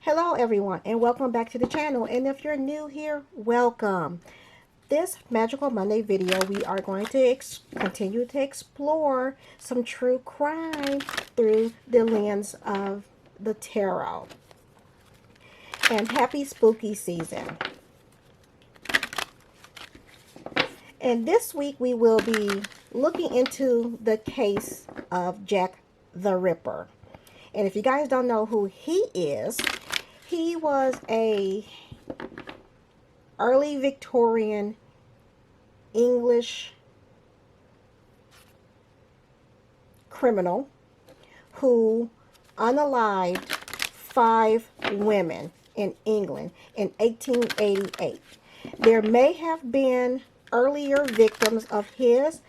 Hello everyone and welcome back to the channel, and if you're new here, welcome. This Magical Monday video, we are going to continue to explore some true crime through the lens of the tarot. And happy spooky season. And this week we will be looking into the case of Jack the Ripper. And if you guys don't know who he is, he was a early Victorian English criminal who unalived 5 women in England in 1888. There may have been earlier victims of his,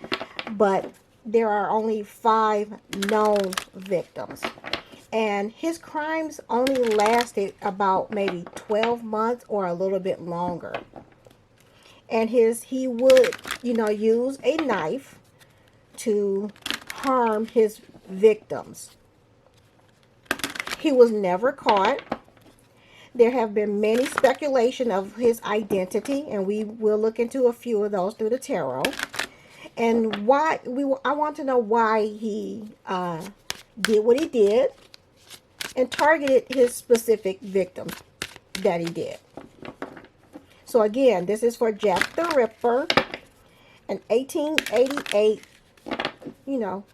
but there are only 5 known victims. And his crimes only lasted about maybe 12 months or a little bit longer. And he would, use a knife to harm his victims. He was never caught. There have been many speculation of his identity, and we will look into a few of those through the tarot. And I want to know why he did what he did and targeted his specific victims that he did. So again, this is for Jack the Ripper, an 1888,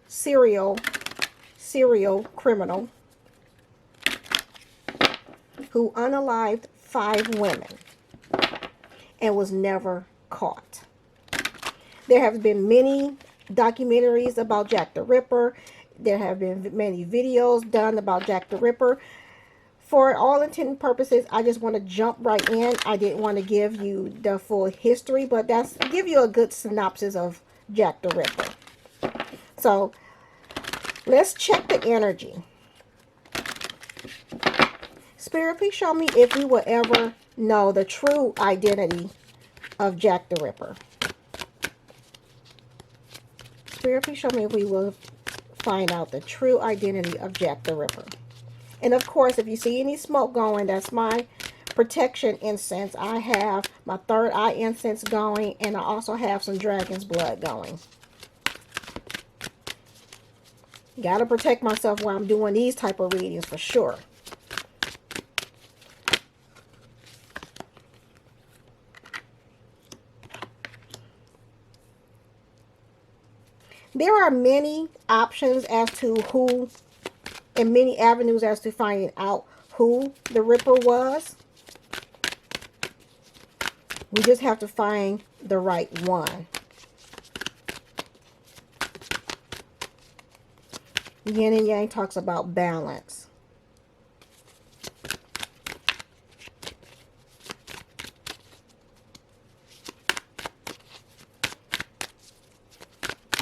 serial criminal who unalived 5 women and was never caught. There have been many documentaries about Jack the Ripper. There have been many videos done about Jack the Ripper. For all intent and purposes, I just want to jump right in. I didn't want to give you the full history, but give you a good synopsis of Jack the Ripper. So, let's check the energy. Spirit, please show me if we will ever know the true identity of Jack the Ripper. Spirit, please show me if we will find out the true identity of Jack the Ripper. And of course, if you see any smoke going, that's my protection incense. I have my third eye incense going, and I also have some dragon's blood going. Gotta protect myself while I'm doing these type of readings for sure. There are many options as to who, and many avenues as to finding out who the Ripper was. We just have to find the right one. Yin and Yang talks about balance.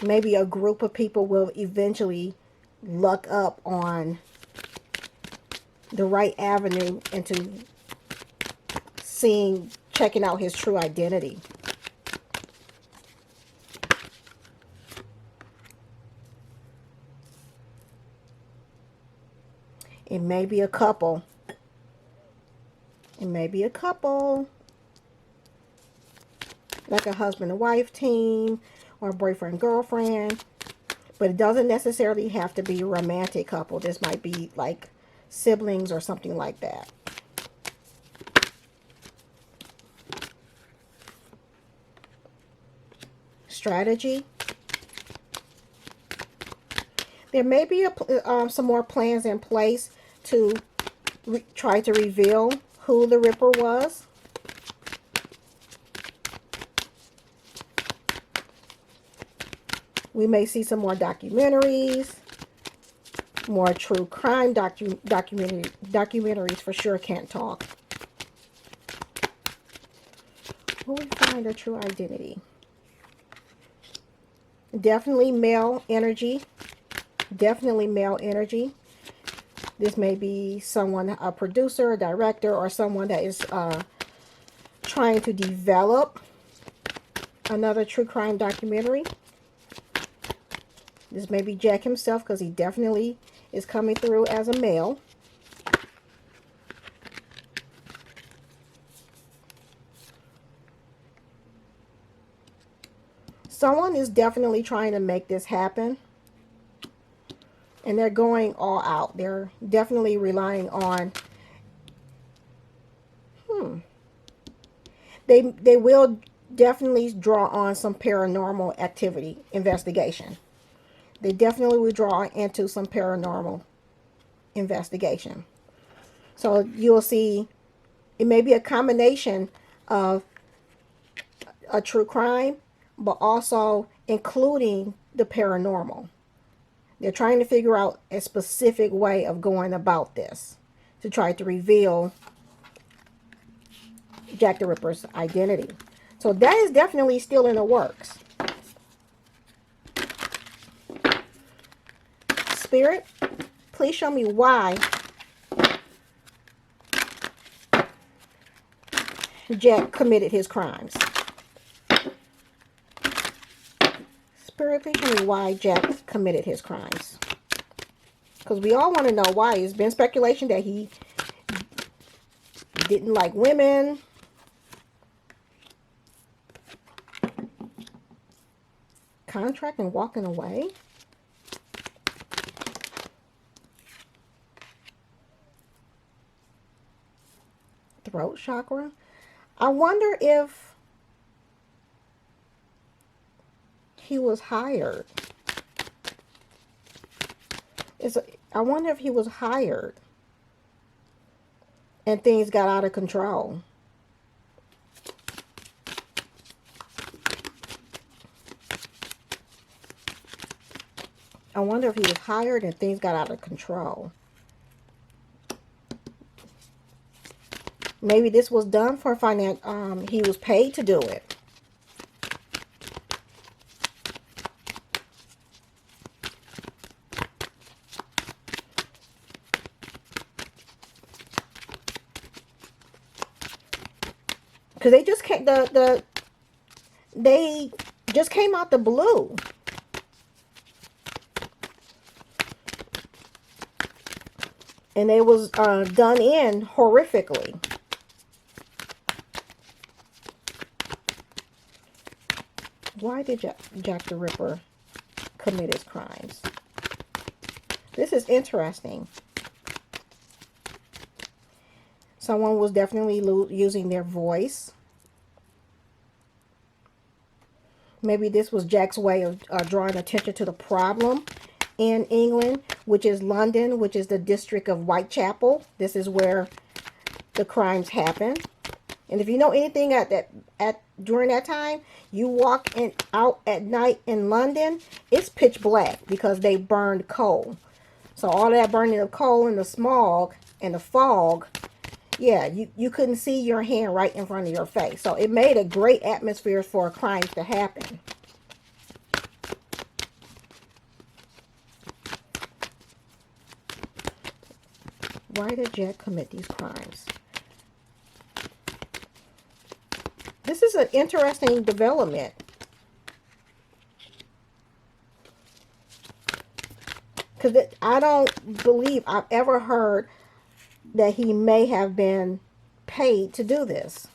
Maybe a group of people will eventually luck up on the right avenue into checking out his true identity. It may be a couple. It may be a couple. Like a husband and wife team or a boyfriend girlfriend. But it doesn't necessarily have to be a romantic couple. This might be like siblings or something like that. Strategy. There may be some more plans in place to try to reveal who the Ripper was. We may see some more documentaries, more true crime documentaries for sure. Can't talk. Will we find a true identity? Definitely male energy. Definitely male energy. This may be someone, a producer, a director, or someone that is trying to develop another true crime documentary. This may be Jack himself, because he definitely is coming through as a male. Someone is definitely trying to make this happen. And they're going all out. They're definitely relying on, they will definitely draw on some paranormal activity investigation. They definitely will draw into some paranormal investigation. So you'll see it may be a combination of a true crime, but also including the paranormal. They're trying to figure out a specific way of going about this to try to reveal Jack the Ripper's identity. So that is definitely still in the works. Spirit, please show me why Jack committed his crimes. Spirit, please show me why Jack committed his crimes. Because we all want to know why. It's been speculation that he didn't like women. Contract and walking away. Throat chakra. I wonder if he was hired. I wonder if he was hired and things got out of control. I wonder if he was hired and things got out of control. Maybe this was done for finance. He was paid to do it. Because they just came they just came out the blue. And it was done in horrifically. Why did Jack the Ripper commit his crimes? This is interesting. Someone was definitely using their voice. Maybe this was Jack's way of drawing attention to the problem in England, which is London, which is the district of Whitechapel. This is where the crimes happen. And if you know anything during that time, you walk out at night in London, it's pitch black because they burned coal. So all that burning of coal and the smog and the fog, yeah, you couldn't see your hand right in front of your face. So it made a great atmosphere for crimes to happen. Why did Jack commit these crimes? This is an interesting development. Because I don't believe I've ever heard that he may have been paid to do this.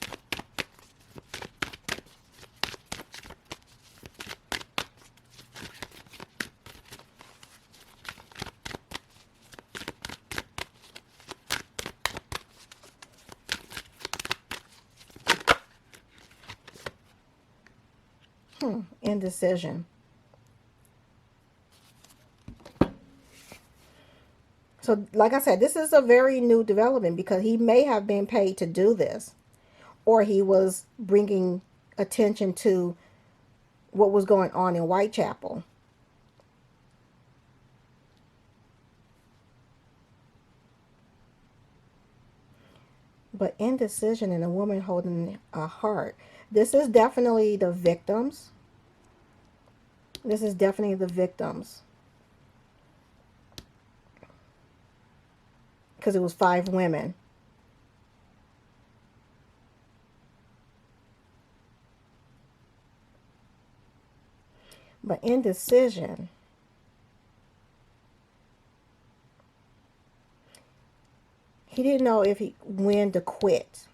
Indecision. So, like I said, this is a very new development because he may have been paid to do this, or he was bringing attention to what was going on in Whitechapel. But indecision and a woman holding a heart. This is definitely the victims. This is definitely the victims. Because it was 5 women. But indecision. He didn't know when to quit.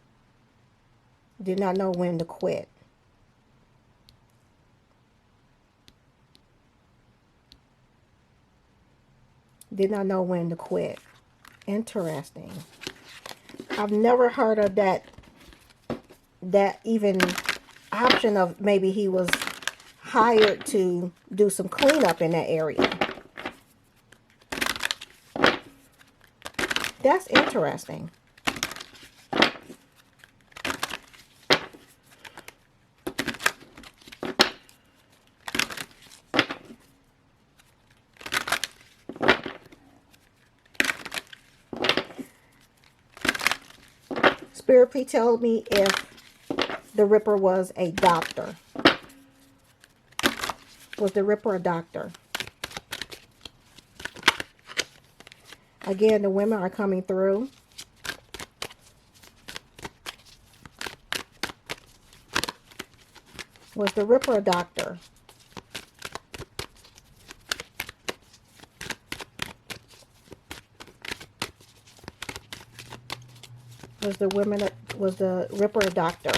Did not know when to quit. Did not know when to quit. Interesting. I've never heard of that even option of maybe he was hired to do some cleanup in that area. That's interesting. Spirit, please tell me if the Ripper was a doctor. Was the Ripper a doctor? Again, the women are coming through. Was the Ripper a doctor? Was the Ripper a doctor?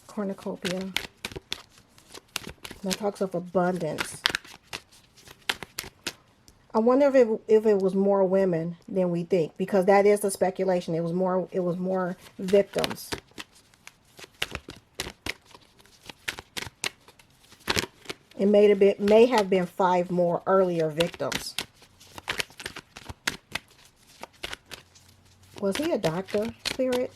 Cornucopia. That talks of abundance. I wonder if it was more women than we think, because that is the speculation. It was more victims. It may have been 5 more earlier victims. Was he a doctor, Spirit?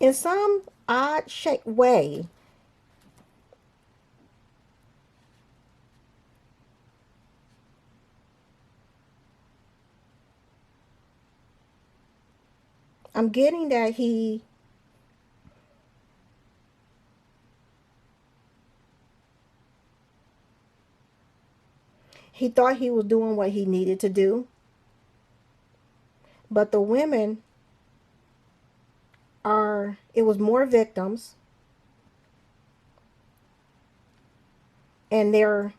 In some odd shaped way, I'm getting that he thought he was doing what he needed to do, but the women it was more victims, and they're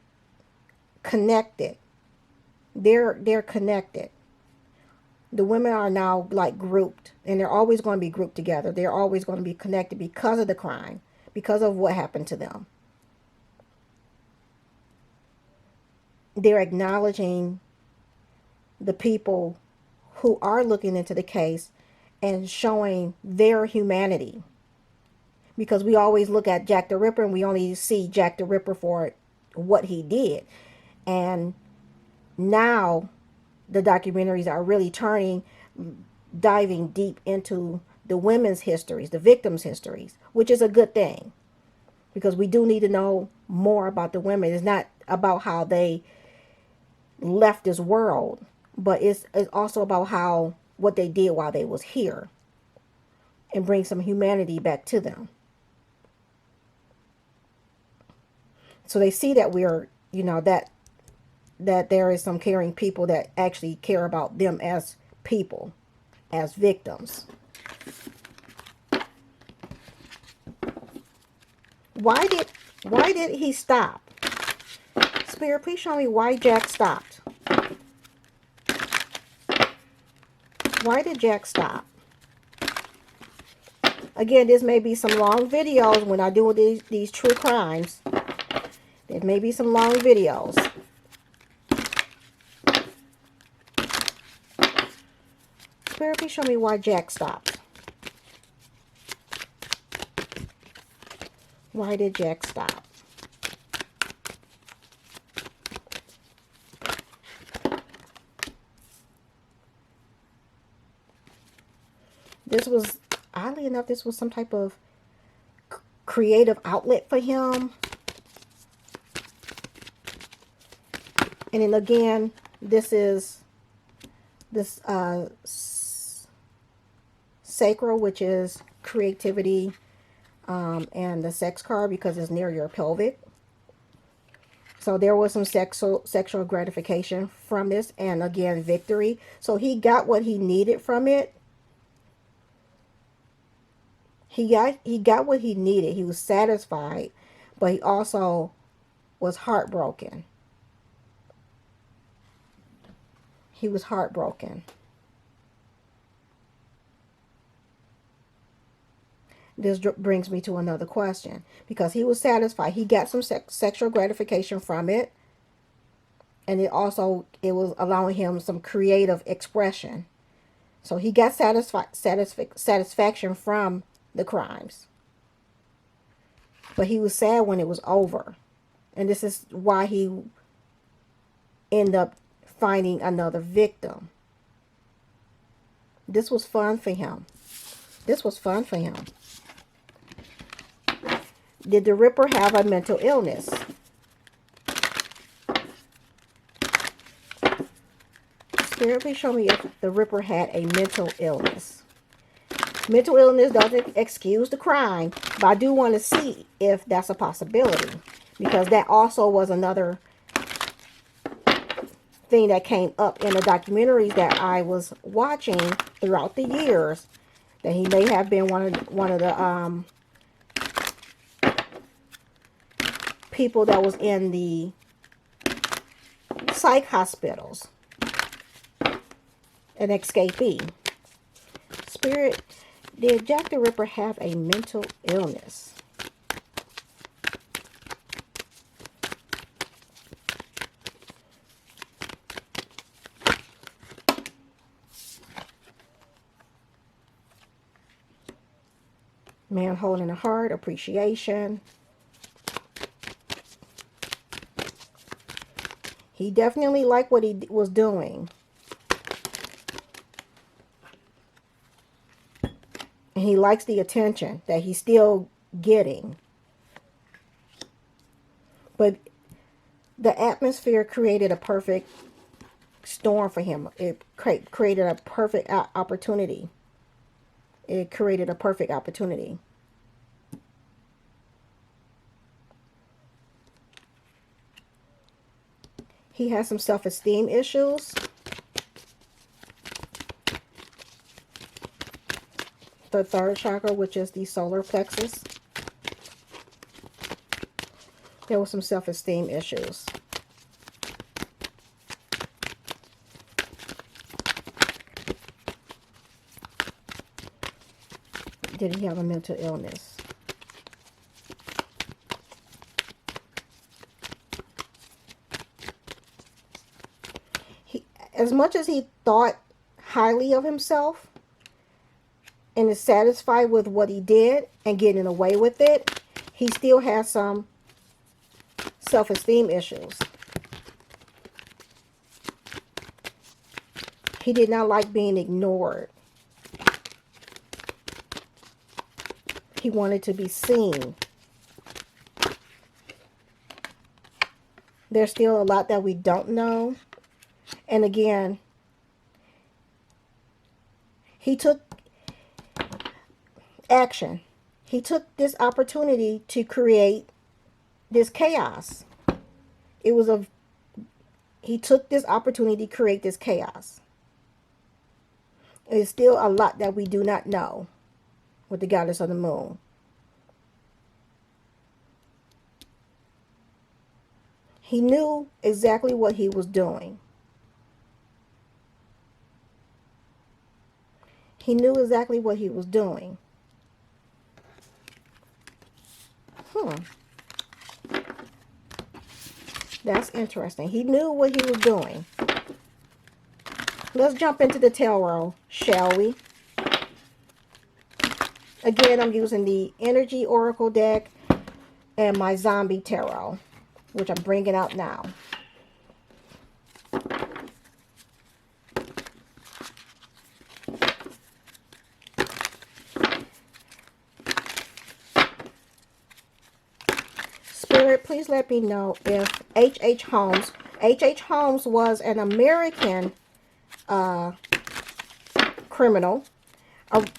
connected. They're connected. The women are now like grouped, and they're always going to be grouped together. They're always going to be connected because of the crime, because of what happened to them. They're acknowledging the people who are looking into the case and showing their humanity. Because we always look at Jack the Ripper and we only see Jack the Ripper for what he did. And now the documentaries are really diving deep into the women's histories, the victims' histories, which is a good thing. Because we do need to know more about the women. It's not about how they left this world, but it's also about what they did while they was here, and bring some humanity back to them. So they see that we're, that there is some caring people that actually care about them as people, as victims. Why did he stop? Spirit, please show me why Jack stopped. Why did Jack stop? Again, this may be some long videos when I do these true crimes. There may be some long videos. Spirit, please show me why Jack stopped. Why did Jack stop? This was, oddly enough, this was some type of creative outlet for him. And then again, this is this sacral, which is creativity, and the sex card because it's near your pelvic. So there was some sexual gratification from this, and again, victory. So he got what he needed from it. He got what he needed. He was satisfied, but he also was heartbroken. He was heartbroken. This brings me to another question. Because he was satisfied. He got some sexual gratification from it. And it was allowing him some creative expression. So he got satisfaction from the crimes. But he was sad when it was over. And this is why he ended up finding another victim. This was fun for him. This was fun for him. Did the Ripper have a mental illness? Spirit, please show me if the Ripper had a mental illness. Mental illness doesn't excuse the crime, but I do want to see if that's a possibility, because that also was another thing that came up in the documentaries that I was watching throughout the years, that he may have been one of the people that was in the psych hospitals, an escapee. Spirit, did Jack the Ripper have a mental illness? Man holding a heart, appreciation. He definitely liked what he was doing. And he likes the attention that he's still getting. But the atmosphere created a perfect storm for him. It created a perfect opportunity. It created a perfect opportunity. He has some self-esteem issues. The third chakra, which is the solar plexus. There were some self-esteem issues. Did he have a mental illness? As much as he thought highly of himself and is satisfied with what he did and getting away with it, he still has some self-esteem issues. He did not like being ignored. He wanted to be seen. There's still a lot that we don't know. And again, he took action. He took this opportunity to create this chaos. He took this opportunity to create this chaos. There's still a lot that we do not know with the goddess of the moon. He knew exactly what he was doing. He knew exactly what he was doing. That's interesting. He knew what he was doing. Let's jump into the tarot, shall we? Again, I'm using the Energy Oracle deck and my Zombie Tarot, which I'm bringing out now. Spirit, please let me know if H.H. Holmes was an American criminal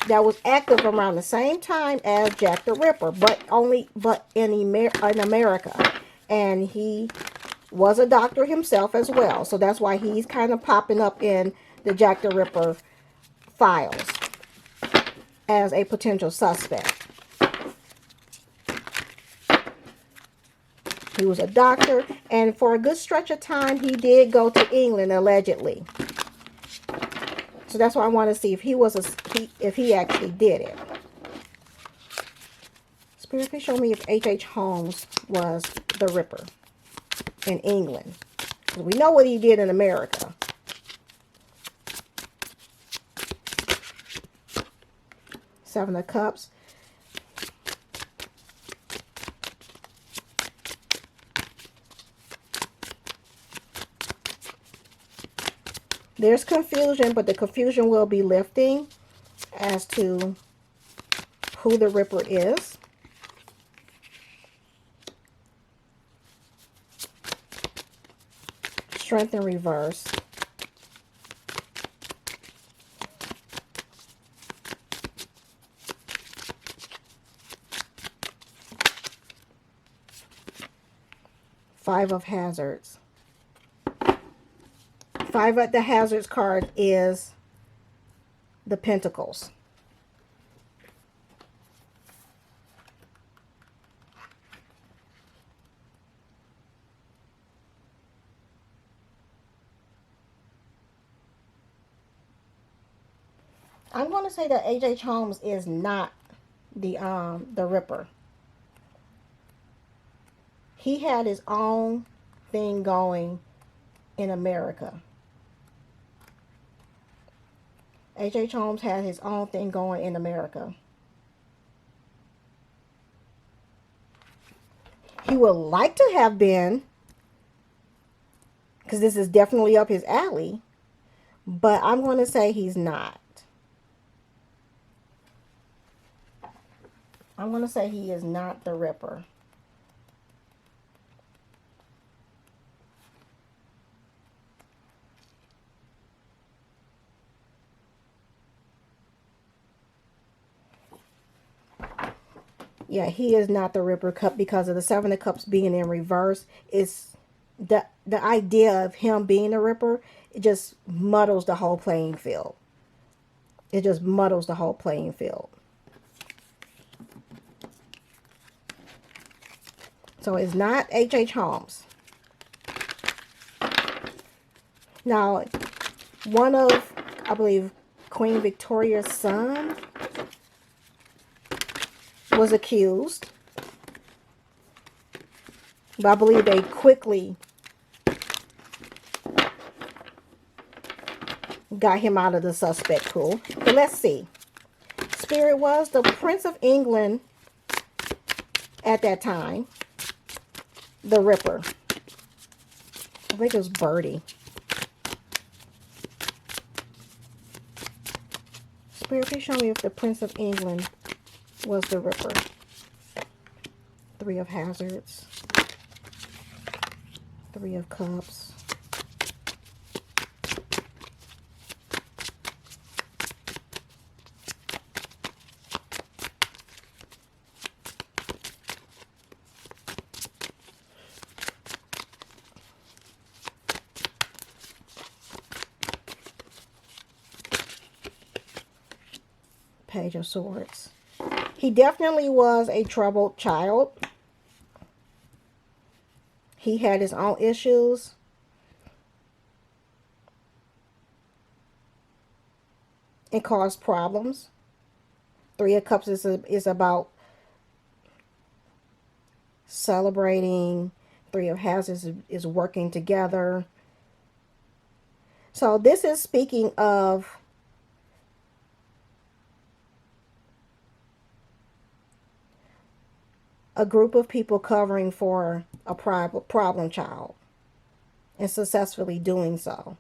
that was active around the same time as Jack the Ripper, but in America. And he was a doctor himself as well. So that's why he's kind of popping up in the Jack the Ripper files as a potential suspect. He was a doctor, and for a good stretch of time, he did go to England, allegedly. So that's why I want to see if if he actually did it. Spirit, please show me if H.H. Holmes was the Ripper in England. Because we know what he did in America. Seven of Cups. There's confusion, but the confusion will be lifting as to who the Ripper is. Strength in reverse. Five of Hazards. Five of the Hazards card is the Pentacles. I'm going to say that H.H. Holmes is not the Ripper. He had his own thing going in America. H.H. Holmes had his own thing going in America. He would like to have been, because this is definitely up his alley, but I'm going to say he's not. I'm going to say he is not the Ripper. Yeah, he is not the Ripper Cup because of the Seven of Cups being in reverse. It's the idea of him being the Ripper, it just muddles the whole playing field. It just muddles the whole playing field. So it's not H.H. Holmes. Now, one of, I believe, Queen Victoria's son was accused, but I believe they quickly got him out of the suspect pool. But let's see. Spirit, was the Prince of England at that time the Ripper? I think it was Birdie. Spirit, please show me if the Prince of England was the Ripper. Three of Hazards. Three of Cups. Page of Swords. He definitely was a troubled child. He had his own issues. It caused problems. Three of Cups is about celebrating. Three of Hazards is working together. So this is speaking of a group of people covering for a problem child and successfully doing so.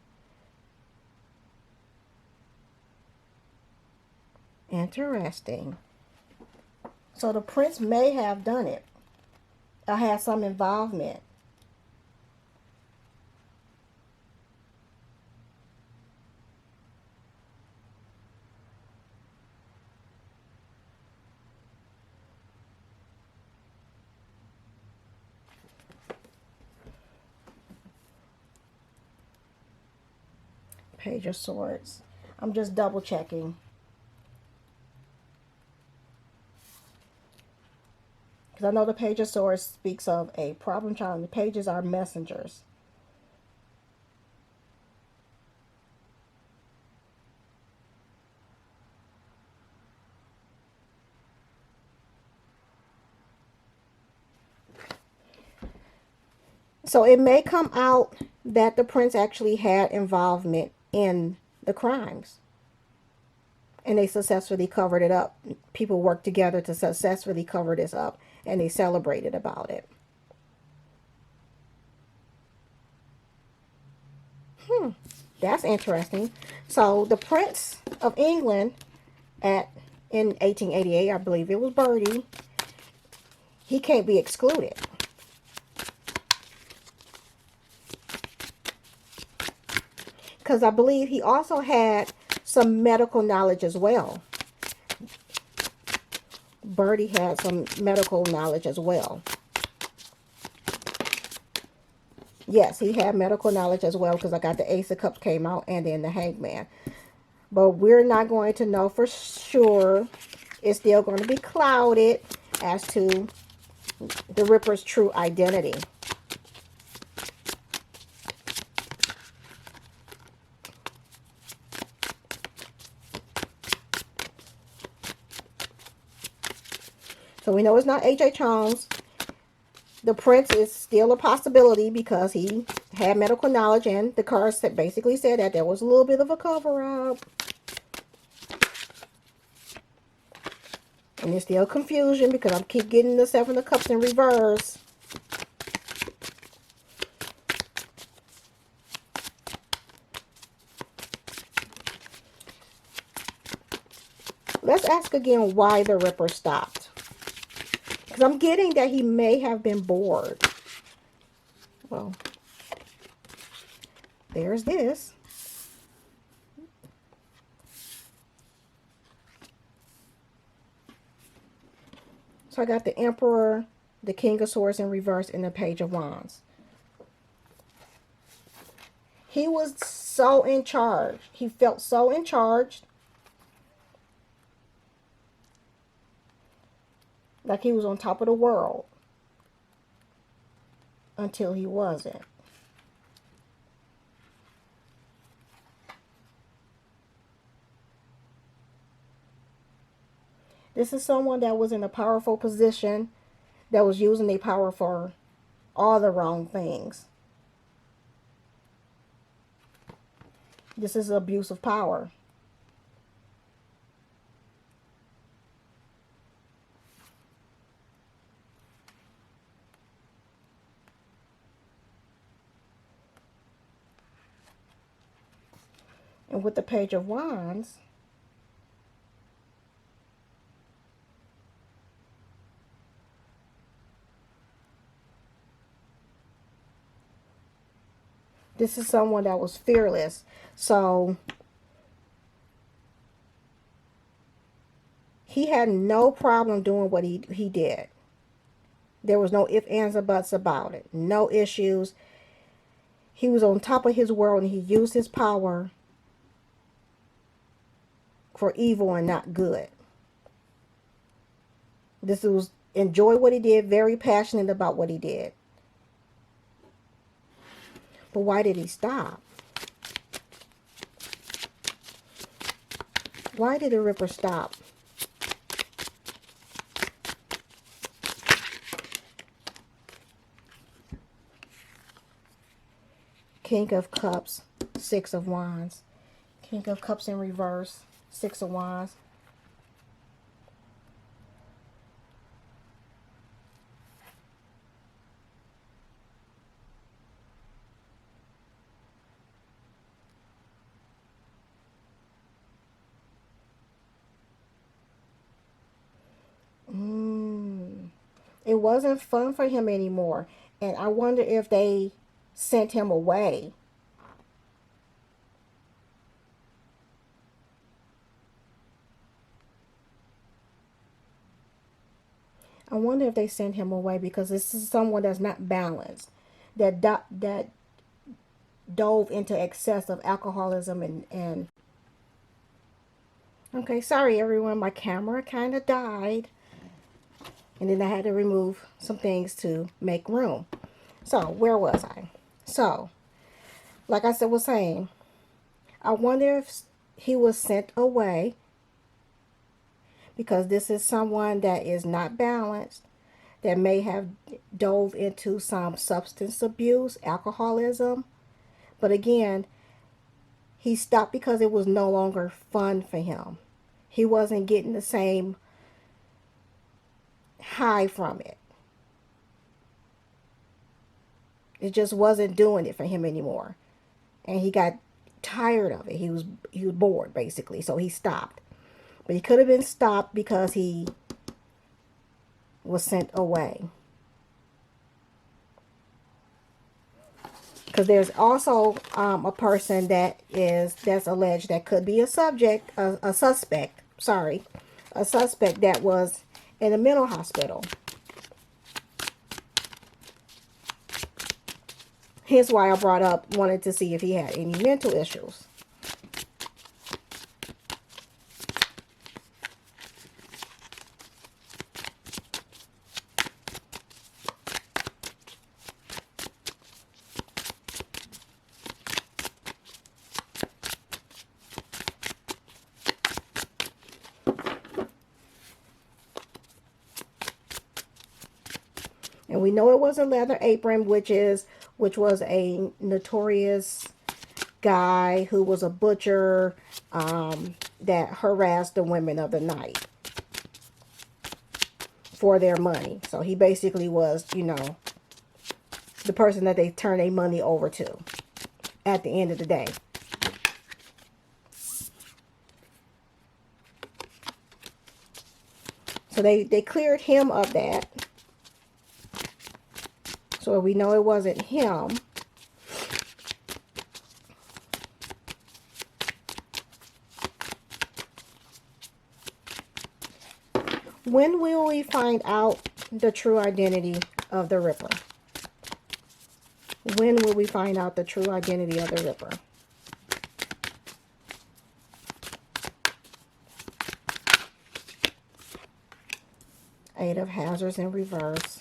Interesting. So the prince may have done it or had some involvement. Page of Swords. I'm just double checking. Because I know the Page of Swords speaks of a problem child, and the pages are messengers. So it may come out that the prince actually had involvement in the crimes. And they successfully covered it up. People worked together to successfully cover this up. And they celebrated about it. That's interesting. So the Prince of England in 1888, I believe it was Bertie, he can't be excluded. Because I believe he also had some medical knowledge as well. Bertie had some medical knowledge as well. Yes, he had medical knowledge as well, because I got the Ace of Cups came out and then the Hangman. But we're not going to know for sure. It's still going to be clouded as to the Ripper's true identity. So we know it's not H.H. Holmes. The Prince is still a possibility because he had medical knowledge, and the cards basically said that there was a little bit of a cover-up. And there's still confusion because I keep getting the Seven of Cups in reverse. Let's ask again why the Ripper stopped. Because I'm getting that he may have been bored. Well, there's this. So I got the Emperor, the King of Swords in reverse, and the Page of Wands. He was so in charge. He felt so in charge. Like he was on top of the world. Until he wasn't. This is someone that was in a powerful position, that was using their power for all the wrong things. This is abuse of power. And with the Page of Wands, this is someone that was fearless. So he had no problem doing what he did. There was no ifs, ands, or buts about it. No issues. He was on top of his world, and he used his power for evil and not good. This was enjoy what he did, very passionate about what he did. But why did he stop? Why did the Ripper stop? King of Cups, Six of Wands. King of Cups in reverse, Six of Wands. It wasn't fun for him anymore. And I wonder if they sent him away. I wonder if they sent him away because this is someone that's not balanced. That dove into excess of alcoholism and okay, sorry everyone, my camera kind of died. And then I had to remove some things to make room. So, where was I? So, like I was saying, I wonder if he was sent away because this is someone that is not balanced, that may have dove into some substance abuse, alcoholism. But again, he stopped because it was no longer fun for him. He wasn't getting the same high from it. It just wasn't doing it for him anymore. And he got tired of it. He was bored basically, so he stopped. But he could have been stopped because he was sent away. Because there's also a person that's alleged that could be a suspect that was in a mental hospital. Hence why I wanted to see if he had any mental issues. And we know it was a leather apron, which was a notorious guy who was a butcher that harassed the women of the night for their money. So he basically was, the person that they turn their money over to at the end of the day. So they cleared him of that. So we know it wasn't him. When will we find out the true identity of the Ripper? When will we find out the true identity of the Ripper? Eight of Hazards in reverse.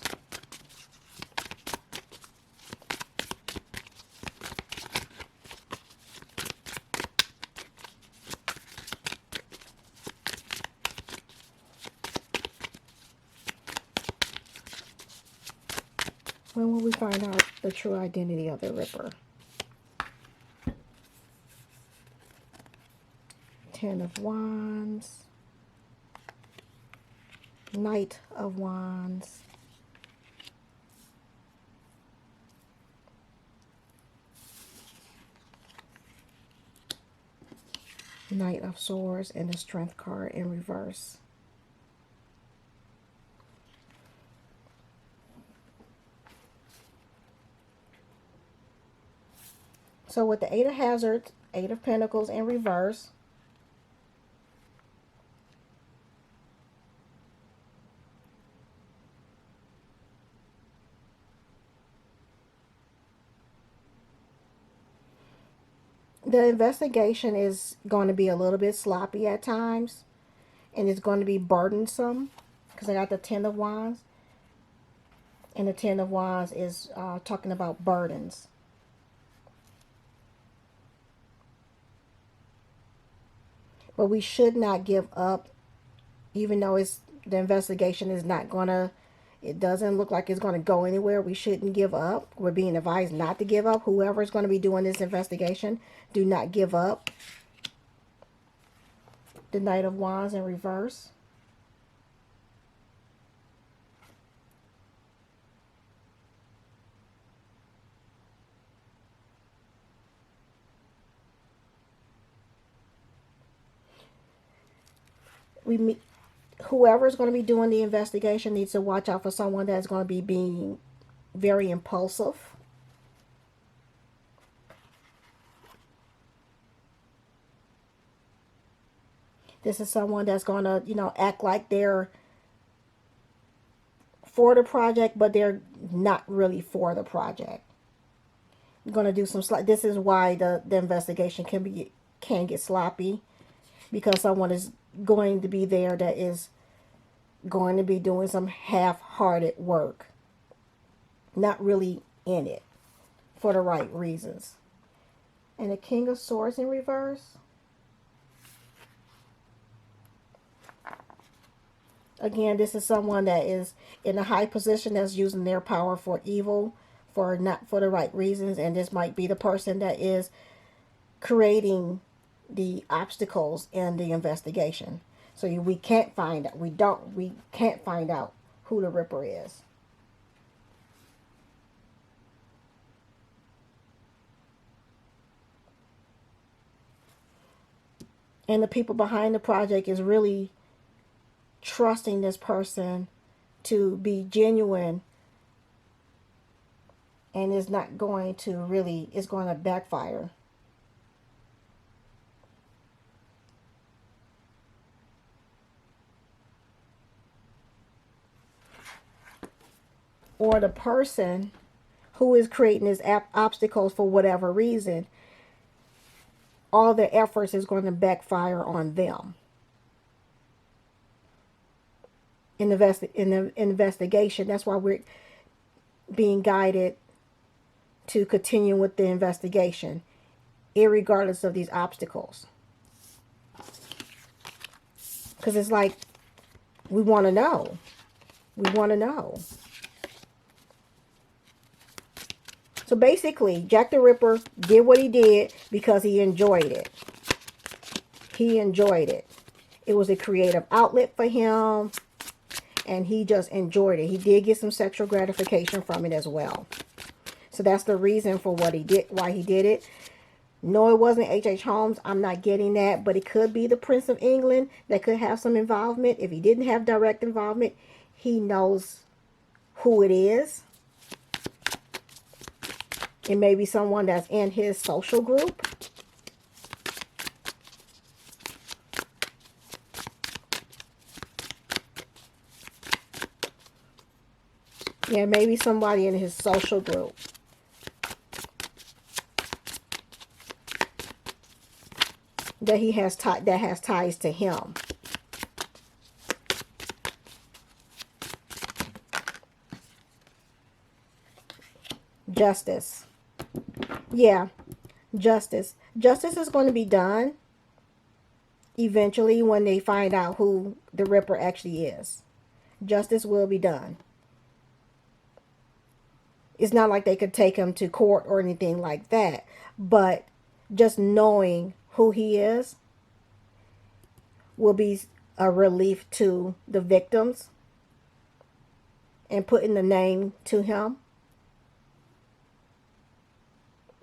When will we find out the true identity of the Ripper? Ten of Wands. Knight of Wands. Knight of Swords and the Strength card in reverse. So with the Eight of Hazards, Eight of Pentacles in reverse, the investigation is going to be a little bit sloppy at times, and it's going to be burdensome because I got the Ten of Wands, and the Ten of Wands is talking about burdens. But we should not give up, even though the investigation is not going to, it doesn't look like it's going to go anywhere. We shouldn't give up. We're being advised not to give up. Whoever is going to be doing this investigation, do not give up. The Knight of Wands in reverse. Whoever is going to be doing the investigation needs to watch out for someone that's going to be being very impulsive. This is someone that's going to, act like they're for the project, but they're not really for the project. You're going to do some this is why the investigation can get sloppy, because someone is going to be there that is going to be doing some half-hearted work, not really in it for the right reasons. And the King of Swords in reverse. Again, this is someone that is in a high position that's using their power for evil, for not for the right reasons, and this might be the person that is creating the obstacles in the investigation. So we can't find out. We can't find out who the Ripper is. And the people behind the project is really trusting this person to be genuine, and is not going to really, it's going to backfire. Or the person who is creating these obstacles for whatever reason, all their efforts is going to backfire on them. In the investigation, that's why we're being guided to continue with the investigation, irregardless of these obstacles. Because it's like, we want to know. We want to know. So basically, Jack the Ripper did what he did because he enjoyed it. He enjoyed it. It was a creative outlet for him, and he just enjoyed it. He did get some sexual gratification from it as well. So that's the reason for what he did, why he did it. No, it wasn't H.H. Holmes. I'm not getting that, but it could be the Prince of England that could have some involvement. If he didn't have direct involvement, he knows who it is. It may be someone that's in his social group. Yeah, maybe somebody in his social group. That he has that has ties to him. Justice. Yeah, justice. Justice is going to be done eventually when they find out who the Ripper actually is. Justice will be done. It's not like they could take him to court or anything like that, but just knowing who he is will be a relief to the victims, and putting the name to him.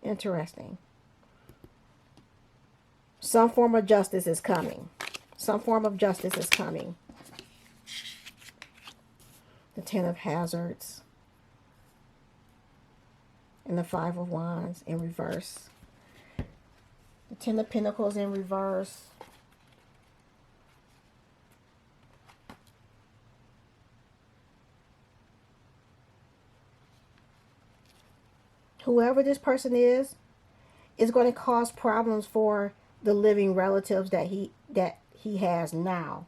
Interesting. Some form of justice is coming. Some form of justice is coming. The Ten of Hazards. And the Five of Wands in reverse. The Ten of Pentacles in reverse. Whoever this person is going to cause problems for the living relatives that he has now.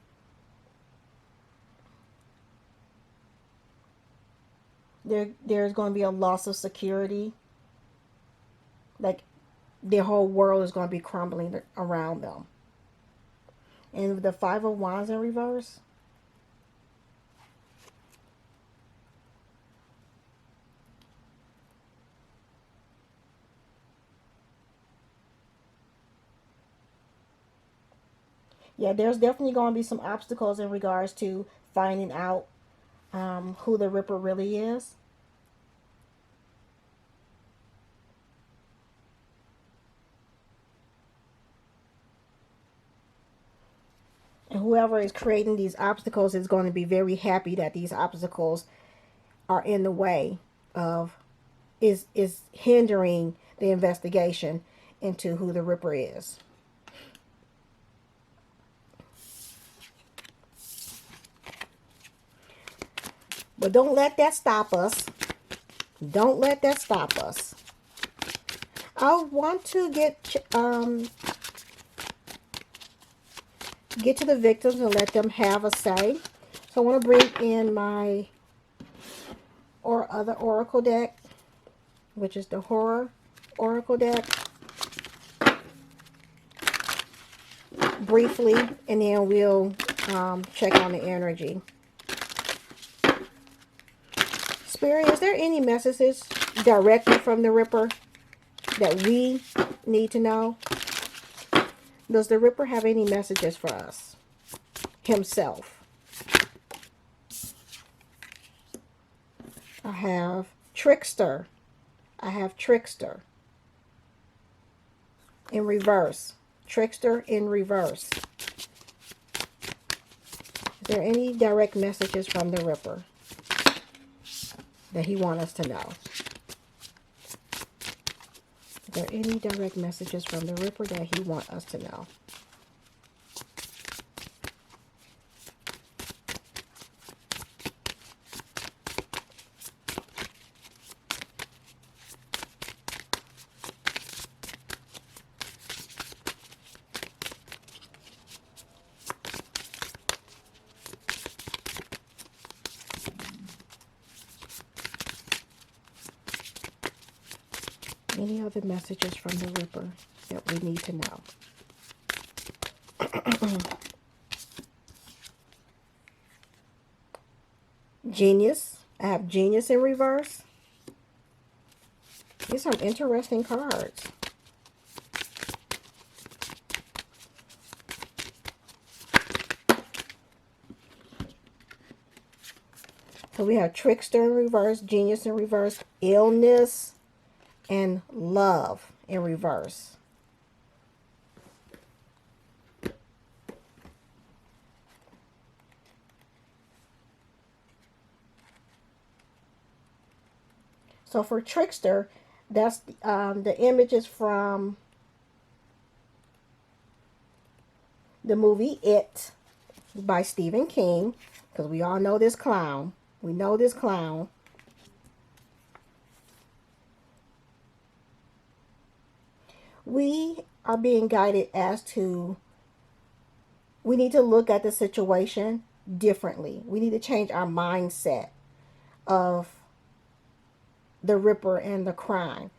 There's going to be a loss of security. Like, their whole world is going to be crumbling around them. And the Five of Wands in reverse. Yeah, there's definitely going to be some obstacles in regards to finding out who the Ripper really is. And whoever is creating these obstacles is going to be very happy that these obstacles are in the way of, is hindering the investigation into who the Ripper is. But don't let that stop us. Don't let that stop us. I want to get to the victims and let them have a say. So I want to bring in my other oracle deck, which is the Horror Oracle deck, briefly, and then we'll check on the energy. Spirit, is there any messages directly from the Ripper that we need to know? Does the Ripper have any messages for us himself? I have Trickster. I have Trickster in reverse. Trickster in reverse. Is there any direct messages from the Ripper that he wants us to know? Is there any direct messages from the Ripper that he wants us to know? Any other messages from the Ripper that we need to know? Genius. I have Genius in reverse. These are some interesting cards. So we have Trickster in reverse, Genius in reverse, Illness, and Love in reverse. So for Trickster, that's the images from the movie It by Stephen King, because we all know this clown. We know this clown. We are being guided as to, we need to look at the situation differently. We need to change our mindset of the Ripper and the crime.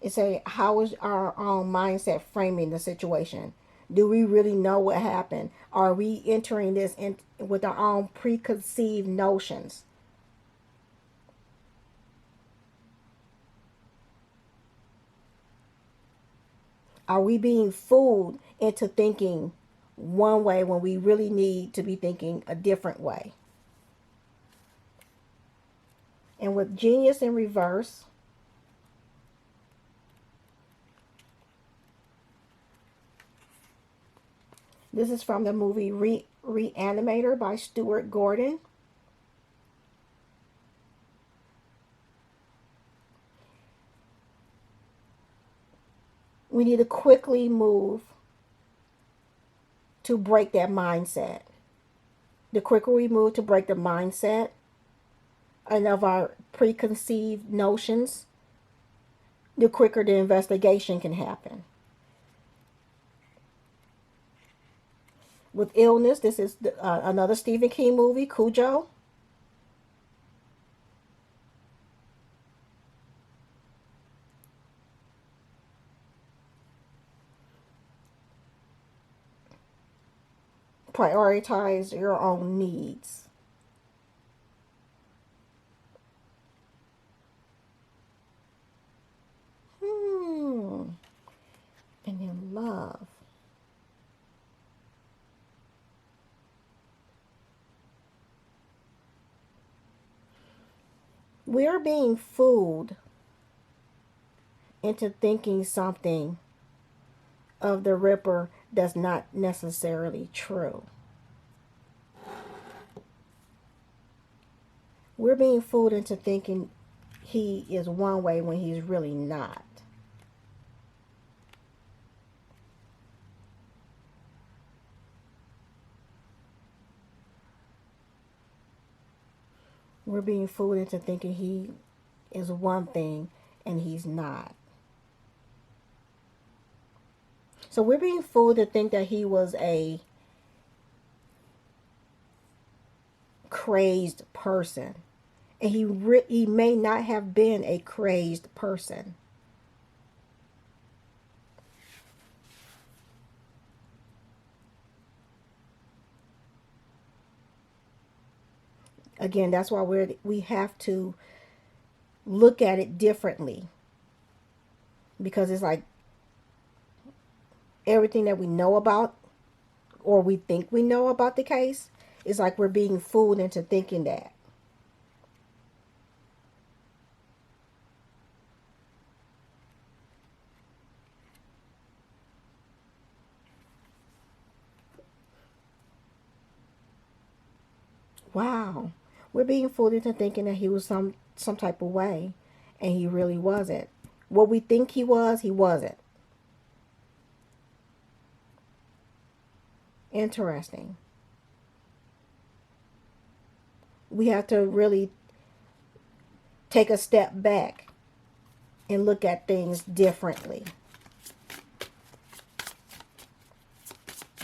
It's how is our own mindset framing the situation? Do we really know what happened? Are we entering this in with our own preconceived notions? Are we being fooled into thinking one way when we really need to be thinking a different way? And with Genius in reverse, this is from the movie Reanimator by Stuart Gordon. We need to quickly move to break that mindset. The quicker we move to break the mindset and of our preconceived notions, the quicker the investigation can happen. With Illness, this is another Stephen King movie, Cujo. Prioritize your own needs. And then Love. We're being fooled into thinking something of the Ripper that's not necessarily true. We're being fooled into thinking he is one way when he's really not. We're being fooled into thinking he is one thing and he's not. So we're being fooled to think that he was a crazed person. And he may not have been a crazed person. Again, that's why we have to look at it differently, because it's like everything that we know about, or we think we know about the case, is like we're being fooled into thinking that. Wow. We're being fooled into thinking that he was some type of way, and he really wasn't. What we think he was, he wasn't. Interesting. We have to really take a step back and look at things differently.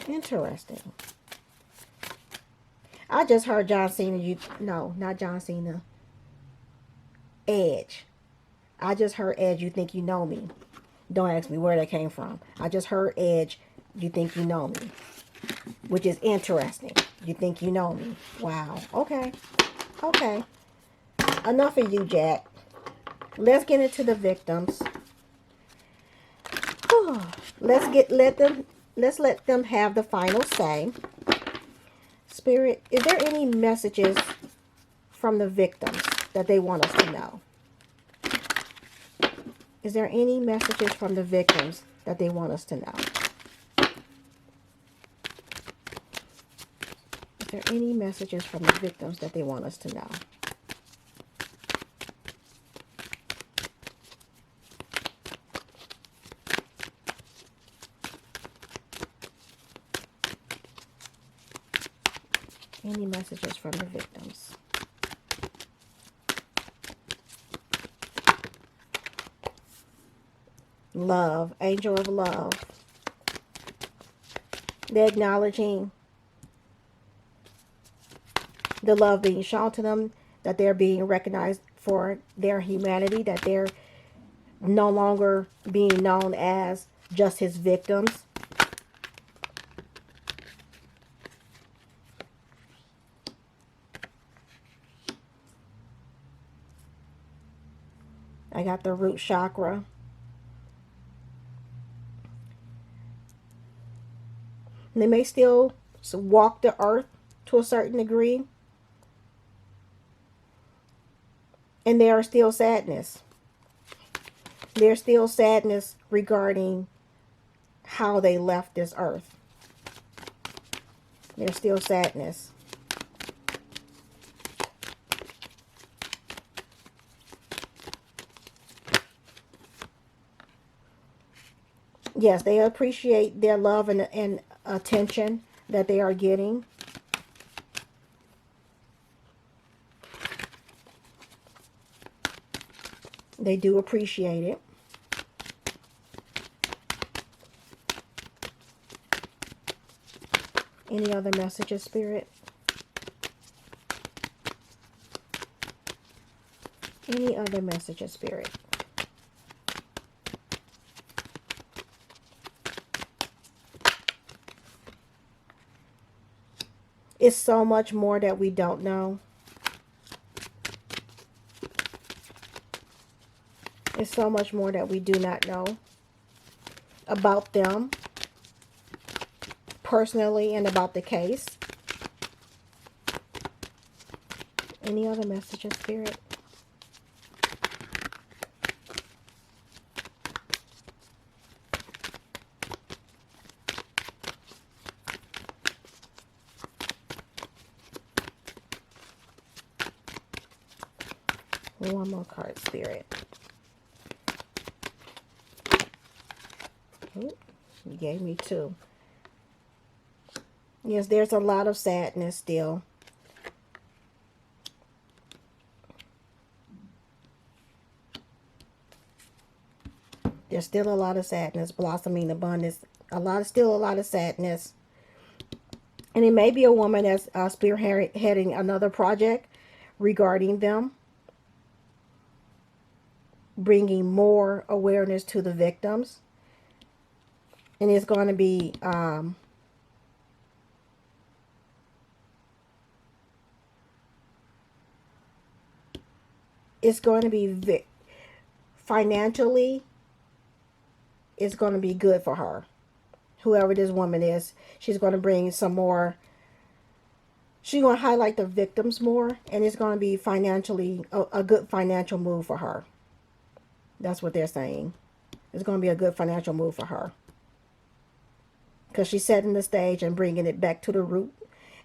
Interesting. I just heard John Cena. No, not John Cena. Edge. I just heard Edge. You think you know me? Don't ask me where that came from. I just heard Edge. You think you know me? Which is interesting. You think you know me? Wow. Okay. Okay. Enough of you, Jack. Let's get into the victims. Let's let them have the final say. Spirit, is there any messages from the victims that they want us to know? Is there any messages from the victims that they want us to know? Is there any messages from the victims that they want us to know? Any messages from the victims? Love, angel of love. They're acknowledging the love being shown to them, that they're being recognized for their humanity, that they're no longer being known as just his victims. I got the root chakra. And they may still walk the earth to a certain degree. And there are still sadness. There's still sadness regarding how they left this earth. There's still sadness. Yes, they appreciate their love and attention that they are getting. They do appreciate it. Any other messages, Spirit? Any other messages, Spirit? It's so much more that we don't know. There's so much more that we do not know about them personally and about the case. Any other messages, Spirit? One more card, Spirit. Ooh, you gave me two. Yes, there's a lot of sadness still. There's still a lot of sadness, blossoming abundance. Still a lot of sadness. And it may be a woman that's spearheading another project regarding them, bringing more awareness to the victims. And it's going to be it's going to be financially, it's going to be good for her. Whoever this woman is, she's going to bring some more. She's going to highlight the victims more, and it's going to be financially a good financial move for her. That's what they're saying. It's going to be a good financial move for her, because she's setting the stage and bringing it back to the root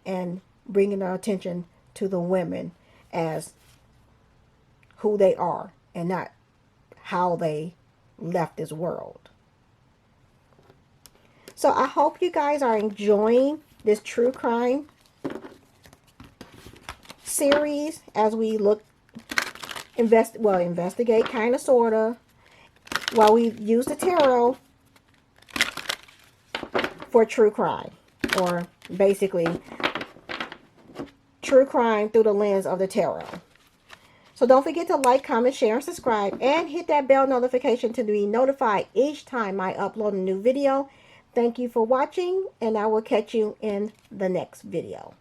and bringing our attention to the women as who they are and not how they left this world. So I hope you guys are enjoying this true crime series as we investigate kind of, sort of, while we use the tarot for true crime, or basically true crime through the lens of the tarot. So don't forget to like, comment, share, and subscribe, and hit that bell notification to be notified each time I upload a new video. Thank you for watching, and I will catch you in the next video.